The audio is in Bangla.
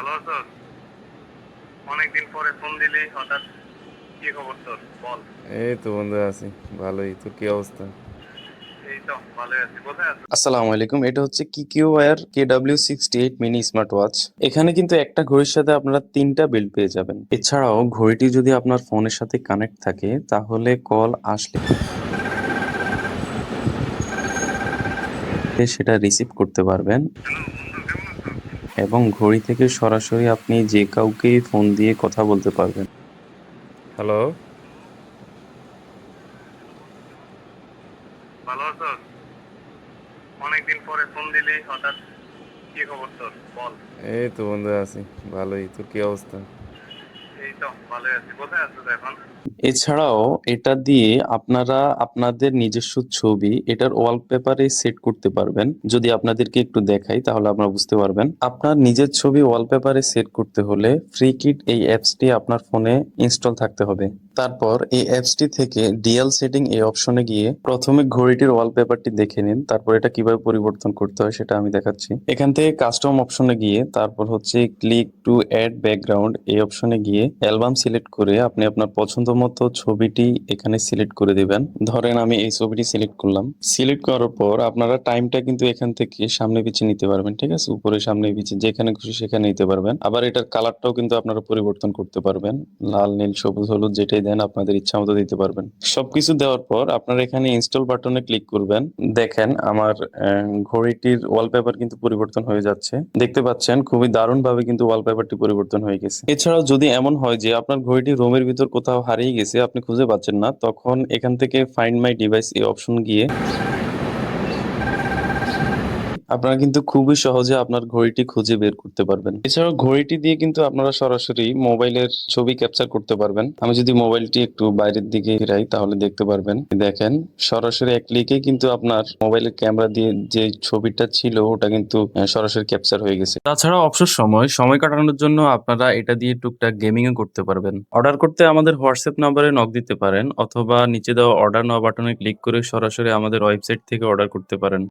ভালো আছো? অনেকদিন পরে ফোন দিলি হঠাৎ, কি খবর তোর বল। এই তো বন্ধু আছি, ভালোই। তোর কি অবস্থা? এই তো ভালোই আছি। কোথায় আছো? আসসালামু আলাইকুম। এটা হচ্ছে কিকিউ wear KW68 mini smart watch. এখানে কিন্তু একটা ঘড়ির সাথে আপনারা তিনটা বিল্ড পেয়ে যাবেন। এছাড়াও ঘড়িটি যদি আপনার ফোনের সাথে কানেক্ট থাকে তাহলে কল আসলে সেটা রিসিভ করতে পারবেন হ্যালো বন্ধু, কেমন আছো? এবং ঘড়ি থেকে সরাসরি আপনি যে কাউকেই ফোন দিয়ে কথা বলতে পারবেন। হ্যালো। ভালো আছো? অনেকদিন পরে ফোন দিলি হঠাৎ, কি খবর তোর বল। এই তো বন্ধু আছি, ভালোই। তোর কি অবস্থা? এই তো ভালোই আছি। কোথায় আছো তো এখন? এছাড়াও এটা দিয়ে আপনারা আপনাদের নিজস্ব ছবি এটার ওয়ালপেপারে সেট করতে পারবেন। যদি আপনাদেরকে একটু দেখাই তাহলে আপনারা বুঝতে পারবেন। আপনার নিজের ছবি ওয়ালপেপারে সেট করতে হলে ফ্রিকিট এই অ্যাপসটি আপনার ফোনে ইনস্টল থাকতে হবে। তারপর এই অ্যাপসটি থেকে ডিএল সেটিং এই অপশনে গিয়ে প্রথমে ঘড়িটির ওয়ালপেপারটি দেখে নিন। তারপর এটা কিভাবে পরিবর্তন করতে হয় সেটা আমি দেখাচ্ছি। এখান থেকে কাস্টম অপশনে গিয়ে তারপর হচ্ছে ক্লিক টু অ্যাড ব্যাকগ্রাউন্ড এই অপশনে গিয়ে অ্যালবাম সিলেক্ট করে আপনি আপনার পছন্দ মতো ছবিটি এখানে সিলেক্ট করে দিবেন। ধরেন আমি এই ছবিটি সিলেক্ট করলাম। সিলেক্ট করার পর আপনারা টাইমটা কিন্তু এখান থেকে সামনে পিছিয়ে নিতে পারবেন, ঠিক আছে? উপরে সামনে পিছিয়ে যেখানে খুশি সেখানে নিতে পারবেন। আবার এটার কালারটাও কিন্তু আপনারা পরিবর্তন করতে পারবেন। লাল, নীল, সবুজ, হলুদ যেটাই দেন আপনাদের ইচ্ছা মতো দিতে পারবেন। সবকিছু দেওয়ার পর আপনারা এখানে ইনস্টল বাটনে ক্লিক করবেন। দেখেন আমার ঘড়িটির ওয়ালপেপার কিন্তু পরিবর্তন হয়ে যাচ্ছে। দেখতে পাচ্ছেন খুবই দারুণভাবে কিন্তু ওয়ালপেপারটি পরিবর্তন হয়ে গেছে। এছাড়াও যদি এমন হয় যে আপনার ঘড়িটি রোমের ভিতর কোথাও হারিয়ে গেছে, আপনি খুঁজে পাচ্ছেন না, তখন এখান থেকে ফাইন্ড মাই ডিভাইস এই অপশন গিয়ে আপনারা কিন্তু খুবই সহজে আপনার ঘড়িটি খুঁজে বের করতে পারবেন। এছাড়াও ঘড়িটি দিয়ে কিন্তু আপনারা সরাসরি মোবাইলের ছবি ক্যাপচার করতে পারবেন। আমি যদি মোবাইলটি একটু বাইরের দিকে ফিরাই তাহলে দেখতে পারবেন। দেখেন সরাসরি এক ক্লিকে কিন্তু আপনার মোবাইলের ক্যামেরা দিয়ে যে ছবিটা ছিল ওটা কিন্তু সরাসরি ক্যাপচার হয়ে গেছে। তাছাড়া অবসর সময় কাটানোর জন্য আপনারা এটা দিয়ে টুকটাক গেমিংও করতে পারবেন। অর্ডার করতে আমাদের হোয়াটসঅ্যাপ নাম্বারে নক দিতে পারেন অথবা নিচে দেওয়া অর্ডার নাও বাটনে ক্লিক করে সরাসরি আমাদের ওয়েবসাইট থেকে অর্ডার করতে পারেন।